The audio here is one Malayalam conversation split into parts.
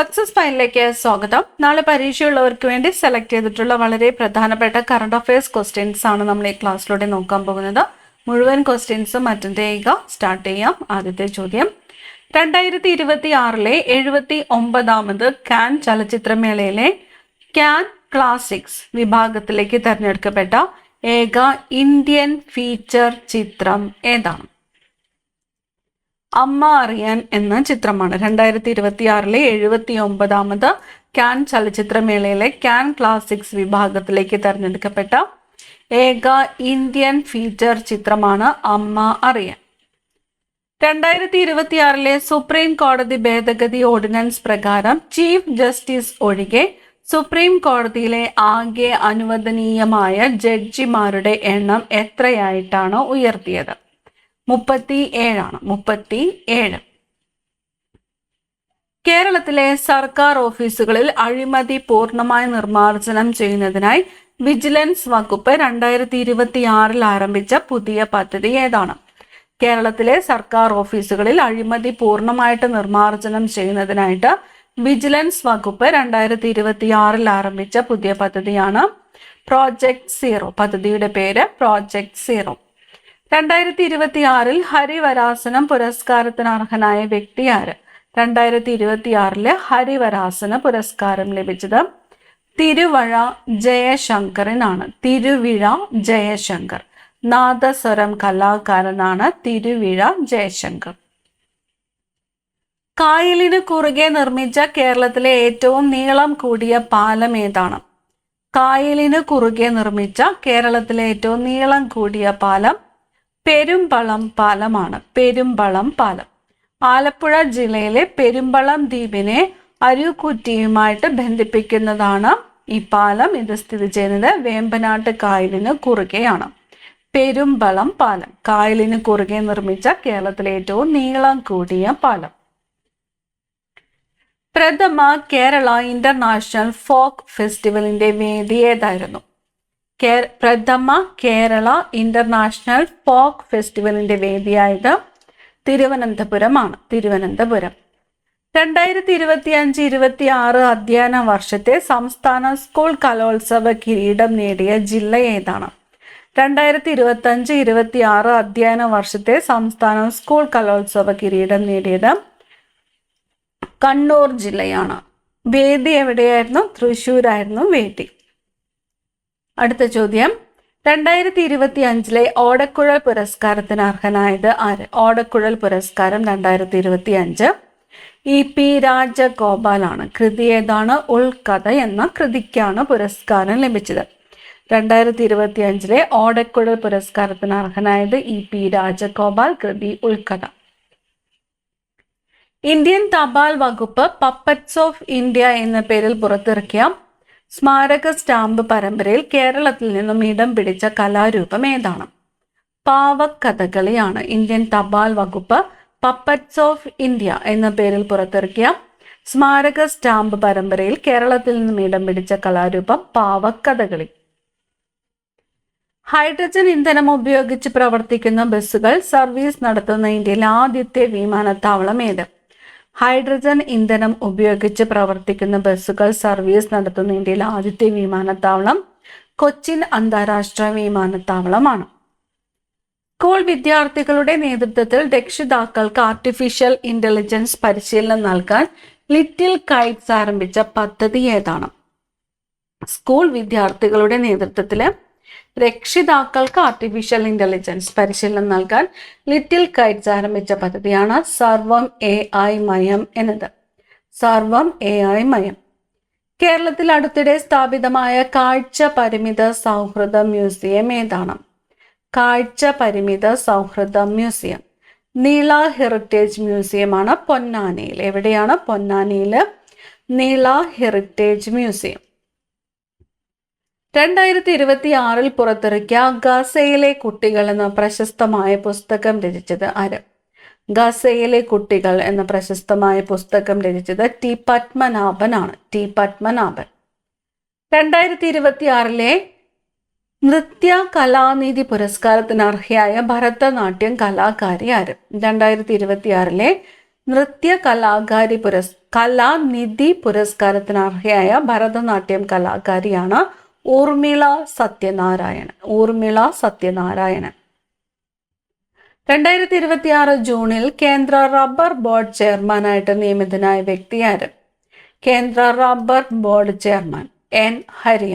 സക്സസ് ഫൈലിലേക്ക് സ്വാഗതം. നാളെ പരീക്ഷയുള്ളവർക്ക് വേണ്ടി സെലക്ട് ചെയ്തിട്ടുള്ള വളരെ പ്രധാനപ്പെട്ട കറണ്ട് അഫയേഴ്സ് ക്വസ്റ്റ്യൻസ് ആണ് നമ്മൾ ഈ ക്ലാസ്സിലൂടെ നോക്കാൻ പോകുന്നത്. മുഴുവൻ ക്വസ്റ്റ്യൻസും അറ്റൻഡ് ചെയ്യുക. സ്റ്റാർട്ട് ചെയ്യാം. ആദ്യത്തെ ചോദ്യം, 2026 79ാമത് കാൻ ചലച്ചിത്രമേളയിലെ കാൻ ക്ലാസിക്സ് വിഭാഗത്തിലേക്ക് തിരഞ്ഞെടുക്കപ്പെട്ട ഏക ഇന്ത്യൻ ഫീച്ചർ ചിത്രം ഏതാണ്? അമ്മ അറിയാൻ എന്ന ചിത്രമാണ് 2026 79ാമത് കാൻ ചലച്ചിത്രമേളയിലെ കാൻ ക്ലാസിക്സ് വിഭാഗത്തിലേക്ക് തിരഞ്ഞെടുക്കപ്പെട്ട ഏക ഇന്ത്യൻ ഫീച്ചർ ചിത്രമാണ് അമ്മ അറിയാൻ. 2026 സുപ്രീം കോടതി ഭേദഗതി ഓർഡിനൻസ് പ്രകാരം ചീഫ് ജസ്റ്റിസ് ഒഴികെ സുപ്രീം കോടതിയിലെ ആകെ അനുവദനീയമായ ജഡ്ജിമാരുടെ എണ്ണം എത്രയായിട്ടാണ് ഉയർത്തിയത്? 37 37. കേരളത്തിലെ സർക്കാർ ഓഫീസുകളിൽ അഴിമതി പൂർണ്ണമായി നിർമ്മാർജ്ജനം ചെയ്യുന്നതിനായി വിജിലൻസ് വകുപ്പ് 2026 ആരംഭിച്ച പുതിയ പദ്ധതി ഏതാണ്? കേരളത്തിലെ സർക്കാർ ഓഫീസുകളിൽ അഴിമതി പൂർണ്ണമായിട്ട് നിർമ്മാർജ്ജനം ചെയ്യുന്നതിനായിട്ട് വിജിലൻസ് വകുപ്പ് 2026 ആരംഭിച്ച പുതിയ പദ്ധതിയാണ് പ്രോജക്റ്റ് സീറോ. പദ്ധതിയുടെ പേര് പ്രോജക്റ്റ് സീറോ. 2026 ഹരിവരാസനം പുരസ്കാരത്തിന് അർഹനായ വ്യക്തി ആര്? 2026 ഹരിവരാസന പുരസ്കാരം ലഭിച്ചത് തിരുവഴ ജയശങ്കറിനാണ്. തിരുവിഴ ജയശങ്കർ നാദസ്വരം കലാകാരനാണ് തിരുവിഴ ജയശങ്കർ. കായലിന് കുറുകെ നിർമ്മിച്ച കേരളത്തിലെ ഏറ്റവും നീളം കൂടിയ പാലം ഏതാണ്? കായലിന് കുറുകെ നിർമ്മിച്ച കേരളത്തിലെ ഏറ്റവും നീളം കൂടിയ പാലം പെരുമ്പളം പാലമാണ്. പെരുമ്പളം പാലം ആലപ്പുഴ ജില്ലയിലെ പെരുമ്പളം ദ്വീപിനെ അരുക്കുറ്റിയുമായിട്ട് ബന്ധിപ്പിക്കുന്നതാണ് ഈ പാലം. ഇത് സ്ഥിതി ചെയ്യുന്നത് വേമ്പനാട്ട് കായലിന് കുറുകെയാണ്. പെരുമ്പളം പാലം കായലിന് കുറുകെ നിർമ്മിച്ച കേരളത്തിലെ ഏറ്റവും നീളം കൂടിയ പാലം. പ്രഥമ കേരള ഇന്റർനാഷണൽ ഫോക്ക് ഫെസ്റ്റിവലിന്റെ വേദി ഏതായിരുന്നു? പ്രഥമ കേരള ഇന്റർനാഷണൽ ഫോക്ക് ഫെസ്റ്റിവലിന്റെ വേദിയായത് തിരുവനന്തപുരമാണ്. തിരുവനന്തപുരം. 2025-26 അധ്യയന വർഷത്തെ സംസ്ഥാന സ്കൂൾ കലോത്സവ കിരീടം നേടിയ ജില്ല ഏതാണ്? 2025-26 അധ്യയന വർഷത്തെ സംസ്ഥാന സ്കൂൾ കലോത്സവ കിരീടം നേടിയത് കണ്ണൂർ ജില്ലയാണ്. വേദി എവിടെയായിരുന്നു? തൃശ്ശൂരായിരുന്നു വേദി. അടുത്ത ചോദ്യം, 2025 ഓടക്കുഴൽ പുരസ്കാരത്തിന് അർഹനായത് ആര്? ഓടക്കുഴൽ പുരസ്കാരം 2025 EP രാജഗോപാലാണ്. കൃതി ഏതാണ്? ഉൾക്കഥ എന്ന കൃതിക്കാണ് പുരസ്കാരം ലഭിച്ചത്. 2025 ഓടക്കുഴൽ പുരസ്കാരത്തിന് അർഹനായത് EP രാജഗോപാൽ. കൃതി ഉൾക്കഥ. ഇന്ത്യൻ തപാൽ വകുപ്പ് പപ്പറ്റ്സ് ഓഫ് ഇന്ത്യ എന്ന പേരിൽ പുറത്തിറക്കിയ സ്മാരക സ്റ്റാമ്പ് പരമ്പരയിൽ കേരളത്തിൽ നിന്നും ഇടം പിടിച്ച കലാരൂപം ഏതാണ്? പാവക്കഥകളിയാണ്. ഇന്ത്യൻ തപാൽ വകുപ്പ് പപ്പറ്റ്സ് ഓഫ് ഇന്ത്യ എന്ന പേരിൽ പുറത്തിറക്കിയ സ്മാരക സ്റ്റാമ്പ് പരമ്പരയിൽ കേരളത്തിൽ നിന്നും ഇടം പിടിച്ച കലാരൂപം പാവക്കഥകളി. ഹൈഡ്രജൻ ഇന്ധനം ഉപയോഗിച്ച് പ്രവർത്തിക്കുന്ന ബസ്സുകൾ സർവീസ് നടത്തുന്ന ഇന്ത്യയിലെ ആദ്യത്തെ വിമാനത്താവളം ഏത്? ഹൈഡ്രജൻ ഇന്ധനം ഉപയോഗിച്ച് പ്രവർത്തിക്കുന്ന ബസ്സുകൾ സർവീസ് നടത്തുന്ന ഇന്ത്യയിലെ ആദ്യത്തെ വിമാനത്താവളം കൊച്ചിൻ അന്താരാഷ്ട്ര വിമാനത്താവളമാണ്. സ്കൂൾ വിദ്യാർത്ഥികളുടെ നേതൃത്വത്തിൽ രക്ഷിതാക്കൾക്ക് ആർട്ടിഫിഷ്യൽ ഇന്റലിജൻസ് പരിശീലനം നൽകാൻ ലിറ്റിൽ കൈറ്റ്സ് ആരംഭിച്ച പദ്ധതി ഏതാണ്? സ്കൂൾ വിദ്യാർത്ഥികളുടെ നേതൃത്വത്തിൽ രക്ഷിതാക്കൾക്ക് ആർട്ടിഫിഷ്യൽ ഇന്റലിജൻസ് പരിശീലനം നൽകാൻ ലിറ്റിൽ കൈറ്റ്സ് ആരംഭിച്ച പദ്ധതിയാണ് സർവം AI മയം എന്നത്. സർവം AI മയം. കേരളത്തിൽ അടുത്തിടെ സ്ഥാപിതമായ കാഴ്ച പരിമിത സൗഹൃദ മ്യൂസിയം ഏതാണ്? കാഴ്ച പരിമിത സൗഹൃദ മ്യൂസിയം നീള ഹെറിറ്റേജ് മ്യൂസിയമാണ്. പൊന്നാനിയിൽ. എവിടെയാണ്? പൊന്നാനിയിൽ നീള ഹെറിറ്റേജ് മ്യൂസിയം. 2026 പുറത്തിറക്കിയ ഗസയിലെ കുട്ടികൾ എന്ന പ്രശസ്തമായ പുസ്തകം രചിച്ചത് ആര്? ഗസയിലെ കുട്ടികൾ എന്ന പ്രശസ്തമായ പുസ്തകം രചിച്ചത് T പത്മനാഭനാണ്. T പത്മനാഭൻ. 2026 നൃത്യ കലാനിധി പുരസ്കാരത്തിന് അർഹയായ ഭരതനാട്യം കലാകാരി ആര്? 2026 നൃത്യ കലാനിധി പുരസ്കാരത്തിന് അർഹയായ ഭരതനാട്യം കലാകാരിയാണ് ഊർമിള സത്യനാരായണൻ. 2026 ജൂണിൽ കേന്ദ്ര റബ്ബർ ബോർഡ് ചെയർമാനായിട്ട് നിയമിതനായ വ്യക്തി ആര്? കേന്ദ്ര rubber board chairman N Hari.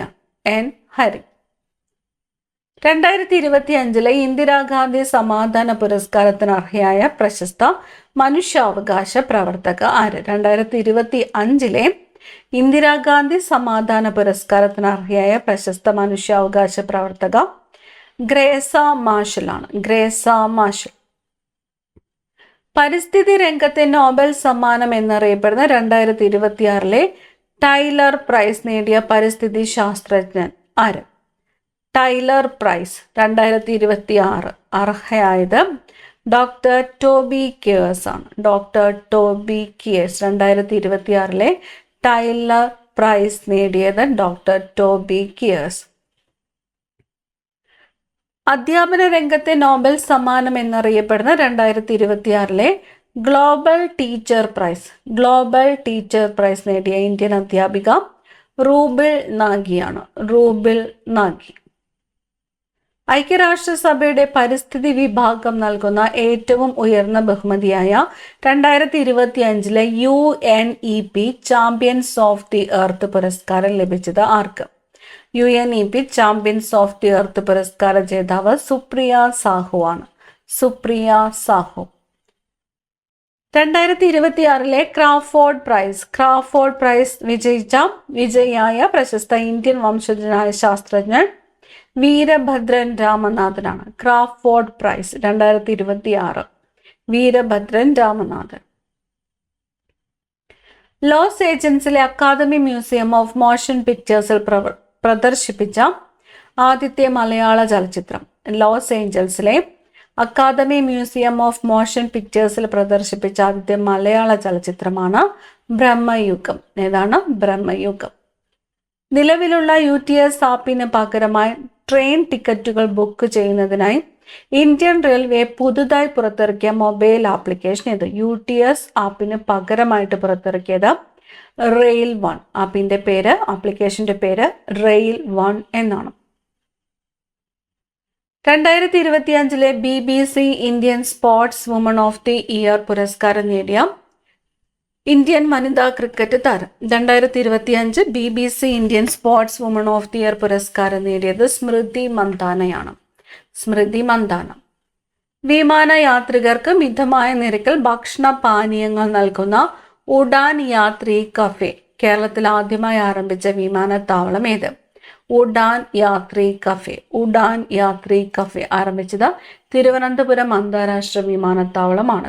2025 Indira Gandhi സമാധാന പുരസ്കാരത്തിന് അർഹയായ പ്രശസ്ത മനുഷ്യാവകാശ പ്രവർത്തക ആര്? 2025 ഇന്ദിരാഗാന്ധി സമാധാന പുരസ്കാരത്തിന് അർഹയായ പ്രശസ്ത മനുഷ്യാവകാശ പ്രവർത്തക ഗ്രേസ മാർഷലാണ്. പരിസ്ഥിതി രംഗത്തെ നോബൽ സമ്മാനം എന്നറിയപ്പെടുന്ന 2026 ടൈലർ പ്രൈസ് നേടിയ പരിസ്ഥിതി ശാസ്ത്രജ്ഞൻ ആര്? ടൈലർ പ്രൈസ് 2026 അർഹയായത് ഡോക്ടർ ടോബി കിയേഴ്സ് ആണ്. 2026 ടൈലർ പ്രൈസ് നേടിയത് ഡോക്ടർ ടോബി കിയേഴ്സ്. അധ്യാപന രംഗത്തെ നോബൽ സമ്മാനം എന്നറിയപ്പെടുന്ന 2026 ഗ്ലോബൽ ടീച്ചർ പ്രൈസ് നേടിയ ഇന്ത്യൻ അധ്യാപിക റൂബിൾ നാഗിയാണ്. ഐക്യരാഷ്ട്രസഭയുടെ പരിസ്ഥിതി വിഭാഗം നൽകുന്ന ഏറ്റവും ഉയർന്ന ബഹുമതിയായ 2025 UNEP champions of the earth പുരസ്കാരം ലഭിച്ചത് ആർക്ക്? UNEP champions of the earth പുരസ്കാര ജേതാവ് സുപ്രിയ സാഹു ആണ്. 2026 ക്രാഫോർഡ് പ്രൈസ് വിജയിയായ പ്രശസ്ത ഇന്ത്യൻ വംശജനായ ശാസ്ത്രജ്ഞൻ വീരഭദ്രൻ രാമനാഥനാണ്. Crafoord prize 2026 Veerabhadran Ramanathan. Los ഏഞ്ചൽസിലെ അക്കാദമി മ്യൂസിയം ഓഫ് മോഷൻ പിക്ചേഴ്സിൽ പ്രദർശിപ്പിച്ച ആദ്യത്തെ മലയാള ചലച്ചിത്രം. ലോസ് ഏഞ്ചൽസിലെ അക്കാദമി മ്യൂസിയം ഓഫ് മോഷൻ പിക്ചേഴ്സിൽ പ്രദർശിപ്പിച്ച ആദ്യത്തെ മലയാള ചലച്ചിത്രമാണ് ബ്രഹ്മയുഗം. ബ്രഹ്മയുഗം. നിലവിലുള്ള UTS ആപ്പിന് പകരമായി ട്രെയിൻ ടിക്കറ്റുകൾ ബുക്ക് ചെയ്യുന്നതിനായി ഇന്ത്യൻ റെയിൽവേ പുതുതായി പുറത്തിറക്കിയ മൊബൈൽ ആപ്ലിക്കേഷൻ ഇത്. UTS ആപ്പിന് പകരമായിട്ട് പുറത്തിറക്കിയത് റെയിൽ 1. ആപ്ലിക്കേഷന്റെ പേര് റെയിൽ 1 എന്നാണ്. 2025 BBC Indian sports woman of the year പുരസ്കാരം നേടിയ ഇന്ത്യൻ വനിതാ ക്രിക്കറ്റ് താരം. 2025 BBC Indian sports woman of the year പുരസ്കാരം നേടിയത് സ്മൃതി മന്ദാനയാണ്. വിമാന യാത്രികർക്ക് മിതമായ നിരക്കിൽ ഭക്ഷണ പാനീയങ്ങൾ നൽകുന്ന ഉഡാൻ യാത്രി കഫേ കേരളത്തിൽ ആദ്യമായി ആരംഭിച്ച വിമാനത്താവളം ഏത്? ഉഡാൻ യാത്രി കഫേ ആരംഭിച്ചത് തിരുവനന്തപുരം അന്താരാഷ്ട്ര വിമാനത്താവളമാണ്.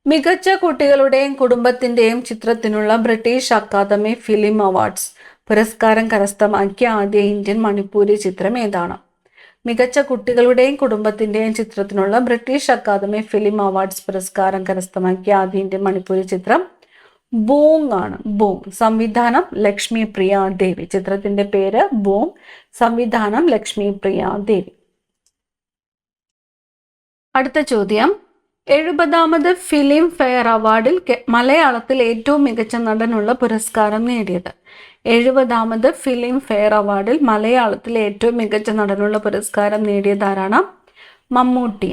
മികച്ച കുട്ടികളുടെയും കുടുംബത്തിന്റെയും ചിത്രത്തിനുള്ള ബ്രിട്ടീഷ് അക്കാദമി ഫിലിം അവാർഡ്സ് പുരസ്കാരം കരസ്ഥമാക്കിയ ആദ്യ ഇന്ത്യൻ മണിപ്പൂരി ചിത്രം ഏതാണ്? മികച്ച കുട്ടികളുടെയും കുടുംബത്തിന്റെയും ചിത്രത്തിനുള്ള ബ്രിട്ടീഷ് അക്കാദമി ഫിലിം അവാർഡ്സ് പുരസ്കാരം കരസ്ഥമാക്കിയ ആദ്യ ഇന്ത്യൻ മണിപ്പൂരി ചിത്രം ബൂങ് ആണ്. സംവിധാനം ലക്ഷ്മി പ്രിയ ദേവി. ചിത്രത്തിന്റെ പേര് ബൂങ്. സംവിധാനം ലക്ഷ്മി പ്രിയ ദേവി. അടുത്ത ചോദ്യം, 70ാമത് ഫിലിം ഫെയർ അവാർഡിൽ മലയാളത്തിൽ ഏറ്റവും മികച്ച നടനുള്ള പുരസ്കാരം നേടിയത്? 70ാമത് ഫിലിം ഫെയർ അവാർഡിൽ മലയാളത്തിൽ ഏറ്റവും മികച്ച നടനുള്ള പുരസ്കാരം നേടിയത് ആരാണ്? മമ്മൂട്ടി.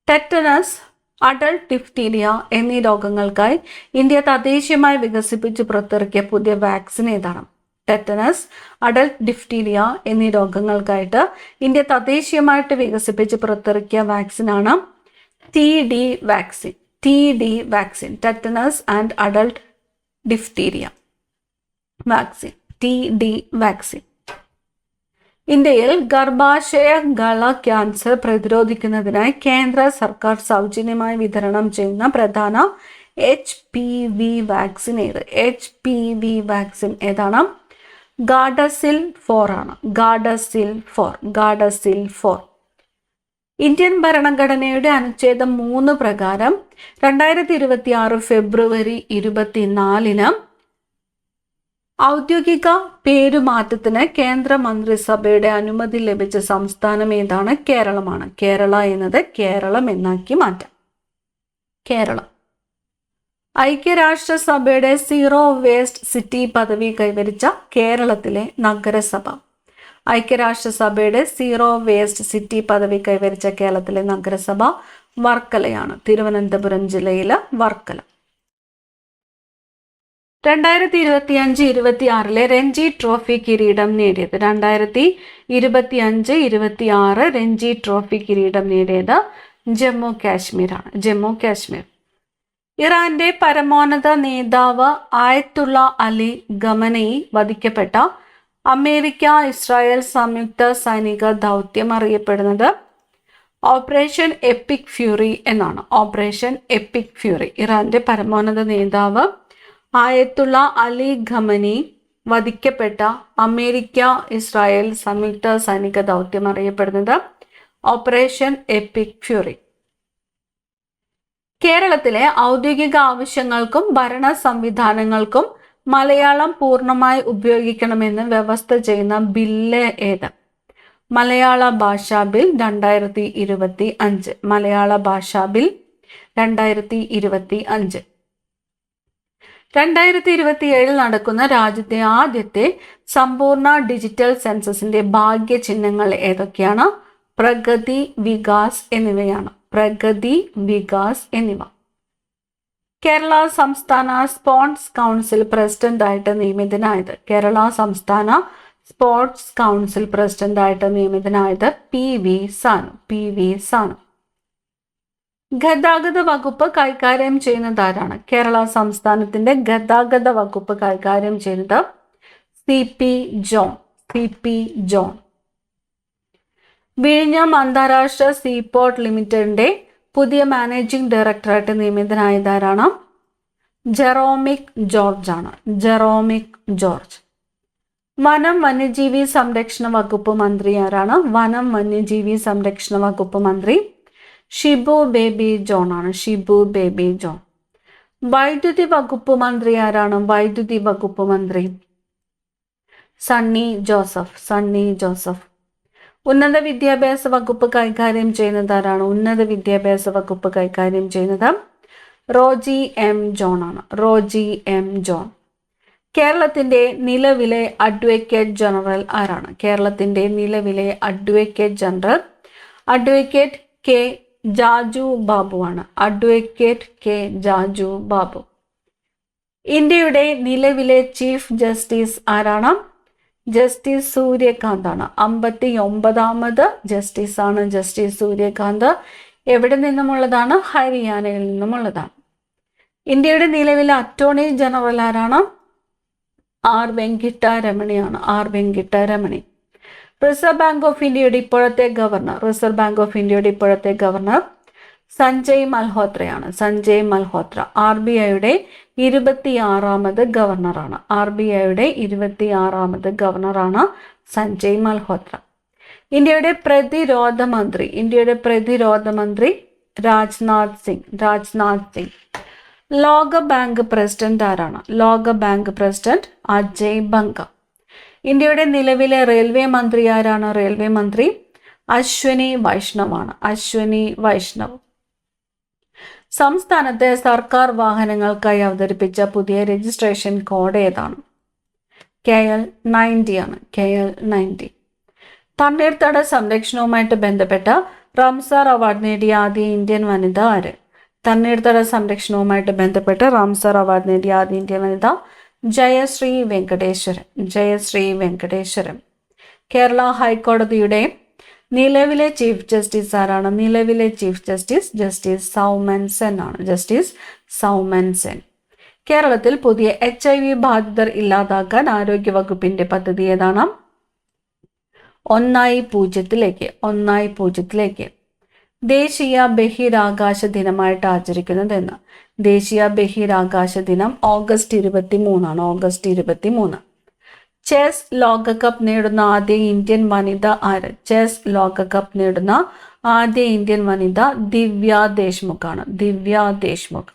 ടെറ്റനസ്, അഡൾട്ട് ഡിഫ്തീരിയ എന്നീ രോഗങ്ങൾക്കായി ഇന്ത്യ തദ്ദേശീയമായി വികസിപ്പിച്ച് പുറത്തിറക്കിയ പുതിയ വാക്സിൻ ഏതാണ്? ടെറ്റനസ്, അഡൾട്ട് ഡിഫ്തീരിയ എന്നീ രോഗങ്ങൾക്കായിട്ട് ഇന്ത്യ തദ്ദേശീയമായിട്ട് വികസിപ്പിച്ച് പുറത്തിറക്കിയ വാക്സിനാണ് TD vaccine. Tetanus and adult diphtheria vaccine, TD vaccine. ഇന്ത്യയിൽ ഗർഭാശയ ഗള ക്യാൻസർ പ്രതിരോധിക്കുന്നതിനായി കേന്ദ്ര സർക്കാർ സൗജന്യമായി വിതരണം ചെയ്യുന്ന പ്രധാന HPV വാക്സിൻ ഏത്? HPV വാക്സിൻ ഏതാണ്? ഗാഡസിൽ 4 ആണ്. ഗാഡസിൽ 4. ഇന്ത്യൻ ഭരണഘടനയുടെ അനുച്ഛേദം 3 പ്രകാരം 2026 ഫെബ്രുവരി 24 ഔദ്യോഗിക പേരുമാറ്റത്തിന് കേന്ദ്ര മന്ത്രിസഭയുടെ അനുമതി ലഭിച്ച സംസ്ഥാനം ഏതാണ്? കേരളമാണ്. കേരള എന്നത് കേരളം എന്നാക്കി മാറ്റാം. കേരളം. ഐക്യരാഷ്ട്രസഭയുടെ സീറോ വേസ്റ്റ് സിറ്റി പദവി കൈവരിച്ച കേരളത്തിലെ നഗരസഭ. ഐക്യരാഷ്ട്രസഭയുടെ സീറോ വേസ്റ്റ് സിറ്റി പദവി കൈവരിച്ച കേരളത്തിലെ നഗരസഭ വർക്കലയാണ്. തിരുവനന്തപുരം ജില്ലയിലെ വർക്കല. 2025-26 രഞ്ജി ട്രോഫി കിരീടം നേടിയത്. 2025-26 രഞ്ജി ട്രോഫി കിരീടം നേടിയത് ജമ്മു കാശ്മീരാണ്. ജമ്മു കാശ്മീർ. ഇറാന്റെ പരമോന്നത നേതാവ് ആയത്തുള്ള അലി ഖമനയി വധിക്കപ്പെട്ട അമേരിക്ക ഇസ്രായേൽ സംയുക്ത സൈനിക ദൗത്യം അറിയപ്പെടുന്നത് ഓപ്പറേഷൻ എപ്പിക് ഫ്യൂറി എന്നാണ്. Operation EPIC fury. ഇറാന്റെ പരമോന്നത നേതാവ് ആയത്തുള്ള അലി ഖമനി വധിക്കപ്പെട്ട അമേരിക്ക ഇസ്രായേൽ സംയുക്ത സൈനിക ദൗത്യം അറിയപ്പെടുന്നത് ഓപ്പറേഷൻ എപ്പിക് ഫ്യൂറി. കേരളത്തിലെ ഔദ്യോഗിക ആവശ്യങ്ങൾക്കും ഭരണ സംവിധാനങ്ങൾക്കും മലയാളം പൂർണ്ണമായി ഉപയോഗിക്കണമെന്ന് വ്യവസ്ഥ ചെയ്യുന്ന ബില്ല് ഏത്? മലയാള ഭാഷാ ബിൽ 2025. മലയാള ഭാഷാ ബിൽ 2025. 2027 നടക്കുന്ന രാജ്യത്തെ ആദ്യത്തെ സമ്പൂർണ്ണ ഡിജിറ്റൽ സെൻസസിന്റെ ഭാഗ്യ ചിഹ്നങ്ങൾ ഏതൊക്കെയാണ്? പ്രഗതി, വികാസ് എന്നിവയാണ്. പ്രഗതി, വികാസ് എന്നിവ. കേരള സംസ്ഥാന സ്പോർട്സ് കൗൺസിൽ പ്രസിഡന്റായിട്ട് നിയമിതനായത്. കേരള സംസ്ഥാന സ്പോർട്സ് കൗൺസിൽ പ്രസിഡന്റായിട്ട് നിയമിതനായത് PV സാനു. PV സാനു. ഗതാഗത വകുപ്പ് കൈകാര്യം ചെയ്യുന്നത് ആരാണ്? കേരള സംസ്ഥാനത്തിന്റെ ഗതാഗത വകുപ്പ് കൈകാര്യം ചെയ്യുന്നത് CP ജോൺ. CP John. വിഴിഞ്ഞം അന്താരാഷ്ട്ര സീപോർട്ട് ലിമിറ്റഡിന്റെ പുതിയ മാനേജിംഗ് ഡയറക്ടറായിട്ട് നിയമിതനായതാരാണ്? ജെറോമിക് ജോർജ് ആണ്. ജെറോമിക് ജോർജ്. വനം വന്യജീവി സംരക്ഷണ വകുപ്പ് മന്ത്രി ആരാണ്? വനം വന്യജീവി സംരക്ഷണ വകുപ്പ് മന്ത്രി ഷിബു ബേബി ജോൺ ആണ്. Shibu baby John. വൈദ്യുതി വകുപ്പ് മന്ത്രി ആരാണ്? വൈദ്യുതി വകുപ്പ് മന്ത്രി സണ്ണി ജോസഫ്. സണ്ണി ജോസഫ്. ഉന്നത വിദ്യാഭ്യാസ വകുപ്പ് കൈകാര്യം ചെയ്യുന്നത് ആരാണ്? ഉന്നത വിദ്യാഭ്യാസ വകുപ്പ് കൈകാര്യം ചെയ്യുന്നത് റോജി M ജോൺ ആണ്. Roji M John. കേരളത്തിന്റെ നിലവിലെ അഡ്വക്കേറ്റ് ജനറൽ ആരാണ്? കേരളത്തിന്റെ നിലവിലെ advocate general advocate K Jaju Babu ആണ്. Advocate K Jaju Babu. ഇന്ത്യയുടെ നിലവിലെ ചീഫ് ജസ്റ്റിസ് ആരാണ്? ജസ്റ്റിസ് സൂര്യകാന്ത് ആണ്. 59ാമത് ജസ്റ്റിസ് ആണ് ജസ്റ്റിസ് സൂര്യകാന്ത്. എവിടെ നിന്നുമുള്ളതാണ്? ഹരിയാനയിൽ നിന്നുമുള്ളതാണ്. ഇന്ത്യയുടെ നിലവിലെ അറ്റോർണി ജനറൽ ആരാണ്? R വെങ്കിട്ടരമണിയാണ്. R Venkataramani. Reserve bank of ഇന്ത്യയുടെ ഇപ്പോഴത്തെ ഗവർണർ. റിസർവ് ബാങ്ക് ഓഫ് ഇന്ത്യയുടെ ഇപ്പോഴത്തെ ഗവർണർ സഞ്ജയ് മൽഹോത്രയാണ്. സഞ്ജയ് മൽഹോത്ര. RBIയുടെ 26ാമത് ഗവർണറാണ്. RBIയുടെ 26ാമത് ഗവർണറാണ് സഞ്ജയ് മൽഹോത്ര. ഇന്ത്യയുടെ പ്രതിരോധ മന്ത്രി. ഇന്ത്യയുടെ പ്രതിരോധ മന്ത്രി രാജ്നാഥ് സിംഗ്. രാജ്നാഥ് സിംഗ്. ലോക ബാങ്ക് പ്രസിഡന്റ് ആരാണ്? ലോക ബാങ്ക് പ്രസിഡന്റ് അജയ് ബംഗ. ഇന്ത്യയുടെ നിലവിലെ റെയിൽവേ മന്ത്രി ആരാണ്? റെയിൽവേ മന്ത്രി അശ്വനി വൈഷ്ണവാണ്. അശ്വനി വൈഷ്ണവ്. സംസ്ഥാനത്തെ സർക്കാർ വാഹനങ്ങൾക്കായി അവതരിപ്പിച്ച പുതിയ രജിസ്ട്രേഷൻ കോഡ് ഏതാണ്? KL 90 ആണ്. KL 90. തണ്ണീർത്തട സംരക്ഷണവുമായിട്ട് ബന്ധപ്പെട്ട റാംസാർ അവാർഡ് നേടിയ ആദ്യ ഇന്ത്യൻ വനിത ആര്? തണ്ണീർത്തട സംരക്ഷണവുമായിട്ട് ബന്ധപ്പെട്ട് റാംസാർ അവാർഡ് നേടിയ ആദ്യ ഇന്ത്യൻ വനിത ജയശ്രീ വെങ്കടേശ്വരൻ. ജയശ്രീ വെങ്കടേശ്വരൻ. കേരള ഹൈക്കോടതിയുടെ നിലവിലെ ചീഫ് ജസ്റ്റിസ് ആരാണ്? നിലവിലെ chief justice justice Soumen Sen ആണ്. ജസ്റ്റിസ് സൗമൻ സെൻ. കേരളത്തിൽ പുതിയ HIV ബാധിതർ ഇല്ലാതാക്കാൻ ആരോഗ്യവകുപ്പിന്റെ പദ്ധതി ഏതാണ്? 1-0. 1-0. ദേശീയ ബഹിരാകാശ ദിനമായിട്ട് ആചരിക്കുന്നത് എന്ന്? ദേശീയ ബഹിരാകാശ ദിനം ഓഗസ്റ്റ് 23 ആണ്. ഓഗസ്റ്റ് 23. ചെസ് ലോകകപ്പ് നേടുന്ന ആദ്യ ഇന്ത്യൻ വനിത ആര്? ചെസ് ലോകകപ്പ് നേടുന്ന ആദ്യ ഇന്ത്യൻ വനിത ദിവ്യ ദേശ്മുഖ് ആണ്. ദിവ്യ ദേശ്മുഖ്.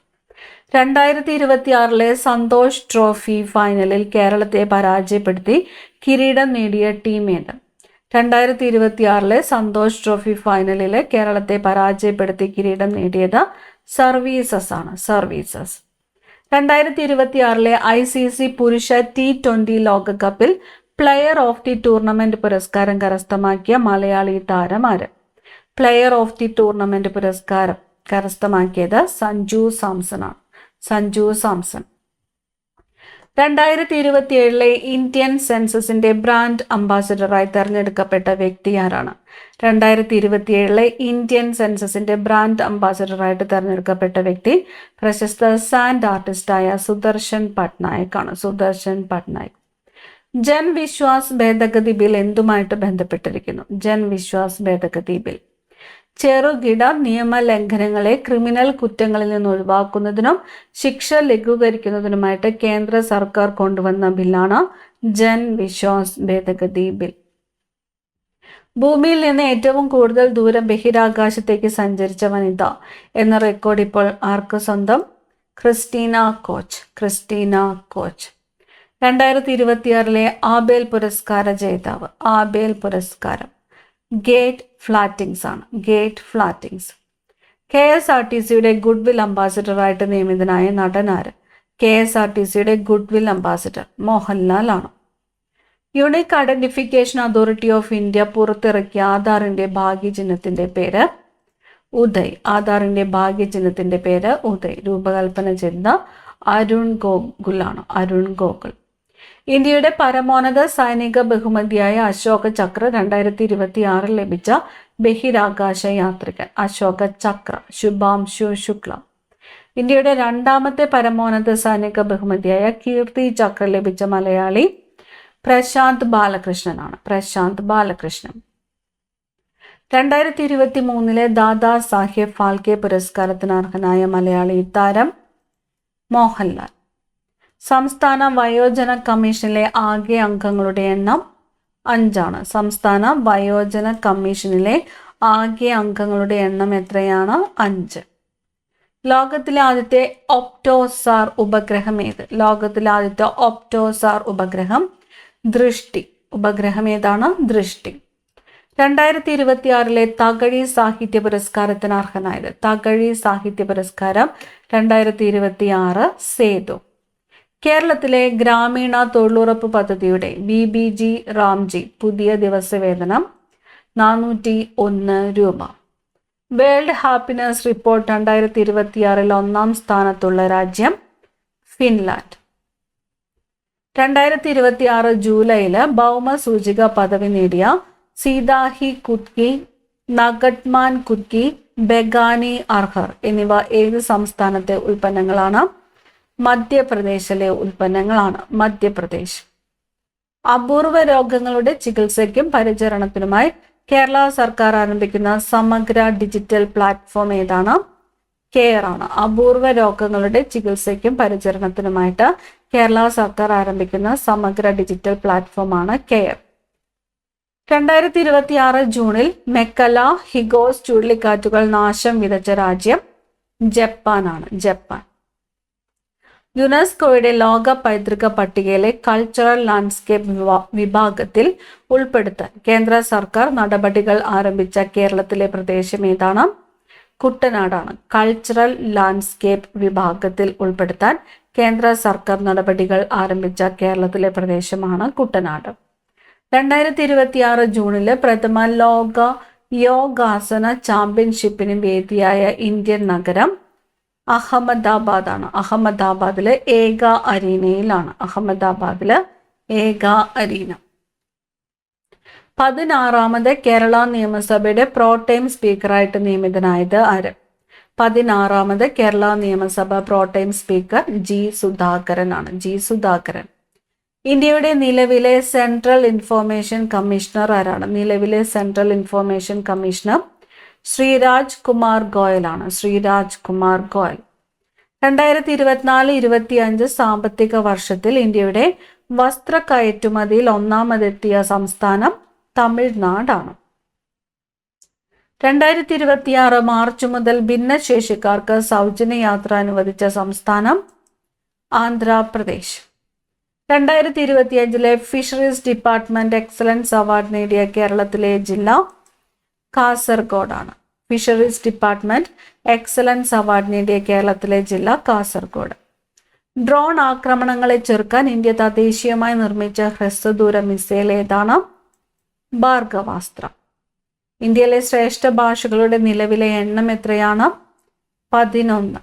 2026 സന്തോഷ് ട്രോഫി ഫൈനലിൽ കേരളത്തെ പരാജയപ്പെടുത്തി കിരീടം നേടിയ ടീം ഏത്? 2026 സന്തോഷ് ട്രോഫി ഫൈനലിൽ കേരളത്തെ പരാജയപ്പെടുത്തി കിരീടം നേടിയത് സർവീസസ് ആണ്. സർവീസസ്. 2026 ICC പുരുഷ T20 ലോകകപ്പിൽ പ്ലെയർ ഓഫ് ദി ടൂർണമെന്റ് പുരസ്കാരം കരസ്ഥമാക്കിയ മലയാളി താരം ആര്? പ്ലെയർ ഓഫ് ദി ടൂർണമെന്റ് പുരസ്കാരം കരസ്ഥമാക്കിയത് സഞ്ജു സാംസൺ ആണ്. സഞ്ജു സാംസൺ. 2027 ഇന്ത്യൻ സെൻസസിന്റെ ബ്രാൻഡ് അംബാസഡറായി തെരഞ്ഞെടുക്കപ്പെട്ട വ്യക്തി ആരാണ്? 2027 ഇന്ത്യൻ സെൻസസിന്റെ ബ്രാൻഡ് അംബാസഡറായിട്ട് തെരഞ്ഞെടുക്കപ്പെട്ട വ്യക്തി പ്രശസ്ത സാൻഡ് ആർട്ടിസ്റ്റായ സുദർശൻ പട്നായക് ആണ്. സുദർശൻ പട്നായക്. ജൻ വിശ്വാസ് ഭേദഗതി ബിൽ എന്തുമായിട്ട് ബന്ധപ്പെട്ടിരിക്കുന്നു? ജൻ വിശ്വാസ് ഭേദഗതി ബിൽ ചെറുകിട നിയമലംഘനങ്ങളെ ക്രിമിനൽ കുറ്റങ്ങളിൽ നിന്ന് ഒഴിവാക്കുന്നതിനും ശിക്ഷ ലഘൂകരിക്കുന്നതിനുമായിട്ട് കേന്ദ്ര സർക്കാർ കൊണ്ടുവന്ന ബില്ലാണ് ജൻ വിശ്വാസ് ഭേദഗതി ബിൽ. ഭൂമിയിൽ നിന്ന് ഏറ്റവും കൂടുതൽ ദൂരം ബഹിരാകാശത്തേക്ക് സഞ്ചരിച്ച വനിത എന്ന റെക്കോർഡ് ഇപ്പോൾ ആർക്ക് സ്വന്തം? Christina Koch. Christina Koch. 2026 Abel പുരസ്കാര ജേതാവ്. ആബേൽ പുരസ്കാരം ഗേറ്റ് ഫ്ലാറ്റിങ്സ് ആണ്. ഗേറ്റ് ഫ്ലാറ്റിങ്സ്. KSRTCയുടെ ഗുഡ്വിൽ അംബാസിഡറായിട്ട് നിയമിതനായ നടനാര്? KSRTCയുടെ ഗുഡ്വിൽ അംബാസിഡർ മോഹൻലാൽ ആണ്. Unique identification authority of India പുറത്തിറക്കിയ ആധാറിന്റെ ഭാഗ്യചിഹ്നത്തിന്റെ പേര് ഉദയ്. ആധാറിന്റെ ഭാഗ്യചിഹ്നത്തിന്റെ പേര് ഉദയ്. രൂപകൽപ്പന ചെയ്ത അരുൺ ഗോകുലാണ്. അരുൺ ഗോകുൽ. ഇന്ത്യയുടെ പരമോന്നത സൈനിക ബഹുമതിയായ അശോക ചക്ര 2026 ലഭിച്ച ബഹിരാകാശ യാത്രികൻ. അശോക ചക്ര ശുഭാംശു ശുക്ല. ഇന്ത്യയുടെ രണ്ടാമത്തെ പരമോന്നത സൈനിക ബഹുമതിയായ കീർത്തി ചക്ര ലഭിച്ച മലയാളി പ്രശാന്ത് ബാലകൃഷ്ണനാണ്. പ്രശാന്ത് ബാലകൃഷ്ണൻ. 2023 ദാദാ സാഹേബ് ഫാൽക്കെ പുരസ്കാരത്തിന് അർഹനായ മലയാളി താരം മോഹൻലാൽ. സംസ്ഥാന വയോജന കമ്മീഷനിലെ ആകെ അംഗങ്ങളുടെ എണ്ണം 5 ആണ്. സംസ്ഥാന വയോജന കമ്മീഷനിലെ ആകെ അംഗങ്ങളുടെ എണ്ണം എത്രയാണ്? 5. ലോകത്തിലെ ആദ്യത്തെ ഒപ്റ്റോസാർ ഉപഗ്രഹം ഏത്? ലോകത്തിലെ ആദ്യത്തെ ഒപ്റ്റോസാർ ഉപഗ്രഹം ദൃഷ്ടി. ഉപഗ്രഹം ഏതാണ്? ദൃഷ്ടി. 2026 തകഴി സാഹിത്യ പുരസ്കാരത്തിന് അർഹനായത്. തകഴി സാഹിത്യ പുരസ്കാരം 2026 സേതു. കേരളത്തിലെ ഗ്രാമീണ തൊഴിലുറപ്പ് പദ്ധതിയുടെ BBG റാംജി പുതിയ ദിവസവേതനം 401 രൂപ. വേൾഡ് ഹാപ്പിനെസ് റിപ്പോർട്ട് 2026 ഒന്നാം സ്ഥാനത്തുള്ള രാജ്യം ഫിൻലാൻഡ്. 2026 ജൂലൈയിൽ ഭൗമസൂചിക പദവി നേടിയ സീതാഹി കുത്കി, നഗട്മാൻ കുത്കി, ബെഗാനി അർഹർ എന്നിവ ഏത് സംസ്ഥാനത്തെ ഉൽപ്പന്നങ്ങളാണ്? മധ്യപ്രദേശിലെ ഉൽപ്പന്നങ്ങളാണ്. മധ്യപ്രദേശ്. അപൂർവ രോഗങ്ങളുടെ ചികിത്സയ്ക്കും പരിചരണത്തിനുമായി കേരള സർക്കാർ ആരംഭിക്കുന്ന സമഗ്ര ഡിജിറ്റൽ പ്ലാറ്റ്ഫോം ഏതാണ്? കെയർ ആണ്. അപൂർവ രോഗങ്ങളുടെ ചികിത്സയ്ക്കും പരിചരണത്തിനുമായിട്ട് കേരള സർക്കാർ ആരംഭിക്കുന്ന സമഗ്ര ഡിജിറ്റൽ പ്ലാറ്റ്ഫോമാണ് കെയർ. 2026 ജൂണിൽ മെക്കല ഹിഗോസ് ചുഴലിക്കാറ്റുകൾ നാശം വിതച്ച രാജ്യം ജപ്പാനാണ്. ജപ്പാൻ. യുനെസ്കോയുടെ ലോക പൈതൃക പട്ടികയിലെ കൾച്ചറൽ ലാൻഡ്സ്കേപ്പ് വിഭാഗത്തിൽ ഉൾപ്പെടുത്താൻ കേന്ദ്ര സർക്കാർ നടപടികൾ ആരംഭിച്ച കേരളത്തിലെ പ്രദേശം ഏതാണ്? കുട്ടനാടാണ്. കൾച്ചറൽ ലാൻഡ്സ്കേപ്പ് വിഭാഗത്തിൽ ഉൾപ്പെടുത്താൻ കേന്ദ്ര സർക്കാർ നടപടികൾ ആരംഭിച്ച കേരളത്തിലെ പ്രദേശമാണ് കുട്ടനാട്. 2026 ജൂണില് പ്രഥമ ലോക യോഗാസന ചാമ്പ്യൻഷിപ്പിന് വേദിയായ ഇന്ത്യൻ നഗരം അഹമ്മദാബാദ് ആണ്. അഹമ്മദാബാദിലെ ഏക അരീനയിലാണ്. അഹമ്മദാബാദിലെ ഏക അരീന. 16ാമത് കേരള നിയമസഭയുടെ പ്രോടൈം സ്പീക്കറായിട്ട് നിയമിതനായത് ആര്? 16ാമത് കേരള നിയമസഭ പ്രോടൈം സ്പീക്കർ ജി സുധാകരൻ ആണ്. ജി സുധാകരൻ. ഇന്ത്യയുടെ നിലവിലെ സെൻട്രൽ ഇൻഫോർമേഷൻ കമ്മീഷണർ ആരാണ്? നിലവിലെ central information commissioner Sreeraj Kumar Goyal ആണ്. ശ്രീരാജ് കുമാർ ഗോയൽ. 2024-25 സാമ്പത്തിക വർഷത്തിൽ ഇന്ത്യയുടെ വസ്ത്ര കയറ്റുമതിയിൽ ഒന്നാമതെത്തിയ സംസ്ഥാനം തമിഴ്നാടാണ്. 2026 മാർച്ച് മുതൽ ഭിന്നശേഷിക്കാർക്ക് സൗജന്യ യാത്ര അനുവദിച്ച സംസ്ഥാനം Andhra Pradesh. 2025 fisheries department excellence award നേടിയ കേരളത്തിലെ ജില്ല കാസർഗോഡാണ്. ഫിഷറീസ് ഡിപ്പാർട്ട്മെന്റ് എക്സലൻസ് അവാർഡ് നേടിയ കേരളത്തിലെ ജില്ല കാസർഗോഡ്. ഡ്രോൺ ആക്രമണങ്ങളെ ചെറുക്കാൻ ഇന്ത്യ തദ്ദേശീയമായി നിർമ്മിച്ച ഹ്രസ്വദൂര മിസൈൽ ഏതാണ്? ഭാർഗവാസ്ത്ര. ഇന്ത്യയിലെ ശ്രേഷ്ഠ ഭാഷകളുടെ നിലവിലെ എണ്ണം എത്രയാണ്? 11.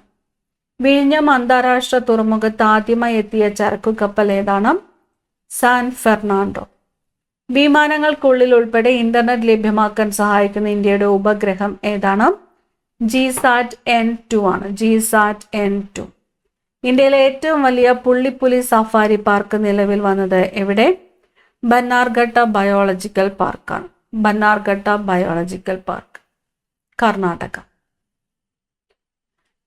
വിഴിഞ്ഞം അന്താരാഷ്ട്ര തുറമുഖത്ത് ആദ്യമായി എത്തിയ ചരക്കു കപ്പൽ ഏതാണ്? San Fernando. വിമാനങ്ങൾക്കുള്ളിൽ ഉൾപ്പെടെ ഇന്റർനെറ്റ് ലഭ്യമാക്കാൻ സഹായിക്കുന്ന ഇന്ത്യയുടെ ഉപഗ്രഹം ഏതാണ്? GSAT-N2 ആണ്. GSAT-N2. ഇന്ത്യയിലെ ഏറ്റവും വലിയ പുള്ളിപ്പുലി സഫാരി പാർക്ക് നിലവിൽ വന്നത് എവിടെ? ബന്നാർഘട്ട ബയോളജിക്കൽ പാർക്കാണ്. Bannerghatta biological park, Karnataka.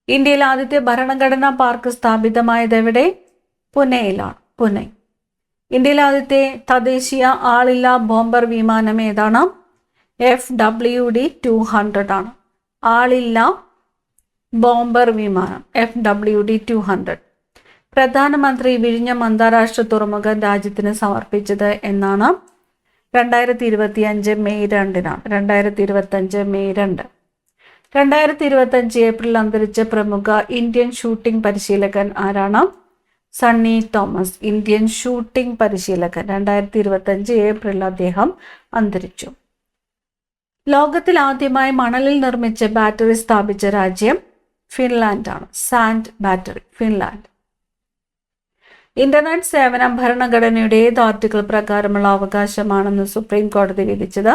ഇന്ത്യയിലെ ആദ്യത്തെ ഭരണഘടനാ പാർക്ക് സ്ഥാപിതമായത് എവിടെ? പുനെയിലാണ്. പുനെ. ഇന്ത്യയിലെ ആദ്യത്തെ തദ്ദേശീയ ആളില്ലാ ബോംബർ വിമാനം ഏതാണ്? FWD-200 ആണ്. ആളില്ലാ ബോംബർ വിമാനം FWD-200. പ്രധാനമന്ത്രി വിഴിഞ്ഞം അന്താരാഷ്ട്ര തുറമുഖം രാജ്യത്തിന് സമർപ്പിച്ചത് എന്നാണ്? 2025 മെയ് 2-നാണ്. 2025 മെയ് 2. 2025 ഏപ്രിൽ അന്തരിച്ച പ്രമുഖ ഇന്ത്യൻ ഷൂട്ടിംഗ് പരിശീലകൻ ആരാണ്? സണ്ണി തോമസ്. ഇന്ത്യൻ ഷൂട്ടിംഗ് പരിശീലകൻ. 2025 ഏപ്രിൽ അദ്ദേഹം അന്തരിച്ചു. ലോകത്തിൽ ആദ്യമായി മണലിൽ നിർമ്മിച്ച ബാറ്ററി സ്ഥാപിച്ച രാജ്യം ഫിൻലാൻഡാണ്. Sand battery, Finland. ഇന്റർനെറ്റ് സേവനം ഭരണഘടനയുടെ ഏത് ആർട്ടിക്കിൾ പ്രകാരമുള്ള അവകാശമാണെന്ന് സുപ്രീം കോടതി വിധിച്ചത്?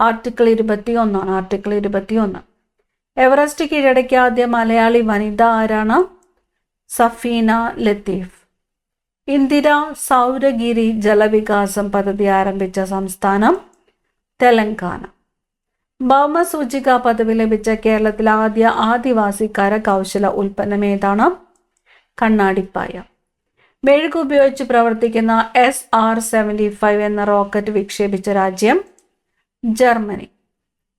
ആർട്ടിക്കിൾ 21 ആണ്. ആർട്ടിക്കിൾ 21. എവറസ്റ്റ് കീഴടക്കിയ ആദ്യ മലയാളി വനിത ആരാണ്? സഫീന ലത്തീഫ്. ഇന്ദിര സൗരഗിരി ജലവികാസം പദ്ധതി ആരംഭിച്ച സംസ്ഥാനം തെലങ്കാന. ഭൗമസൂചിക പദവി ലഭിച്ച കേരളത്തിലെ ആദ്യ ആദിവാസി കരകൗശല ഉൽപ്പന്നം ഏതാണ്? കണ്ണാടിപ്പായ. മെഴുക് ഉപയോഗിച്ച് പ്രവർത്തിക്കുന്ന SR-75 എന്ന റോക്കറ്റ് വിക്ഷേപിച്ച രാജ്യം ജർമ്മനി.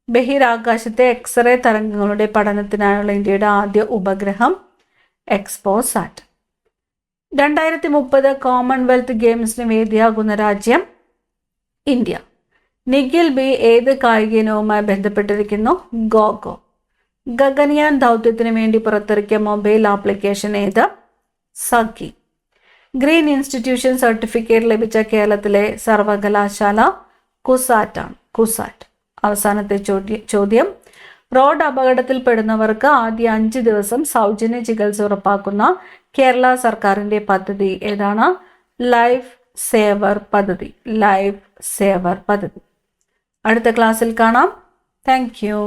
ബഹിരാകാശത്തെ എക്സ്റേ തരംഗങ്ങളുടെ പഠനത്തിനായുള്ള ഇന്ത്യയുടെ ആദ്യ ഉപഗ്രഹം എക്സ്പോസാറ്റ്. 2030 കോമൺവെൽത്ത് ഗെയിംസിന് വേദിയാകുന്ന രാജ്യം ഇന്ത്യ. നിഖിൽ ബി ഏത് കായിക ഇനവുമായി ബന്ധപ്പെട്ടിരിക്കുന്നു? ഗോഗോ. ഗഗൻയാൻ ദൗത്യത്തിന് വേണ്ടി പുറത്തിറക്കിയ മൊബൈൽ ആപ്ലിക്കേഷൻ ഏത്? സഖി. ഗ്രീൻ ഇൻസ്റ്റിറ്റ്യൂഷൻ സർട്ടിഫിക്കറ്റ് ലഭിച്ച കേരളത്തിലെ സർവകലാശാല കുസാറ്റാണ്. കുസാറ്റ്. അവസാനത്തെ ചോദ്യം. റോഡ് അപകടത്തിൽപ്പെടുന്നവർക്ക് ആദ്യ 5 ദിവസം സൗജന്യ ചികിത്സ ഉറപ്പാക്കുന്ന കേരള സർക്കാരിൻ്റെ പദ്ധതി ഏതാണ്? ലൈഫ് സേവർ പദ്ധതി. ലൈഫ് സേവർ പദ്ധതി. അടുത്ത ക്ലാസ്സിൽ കാണാം. Thank you.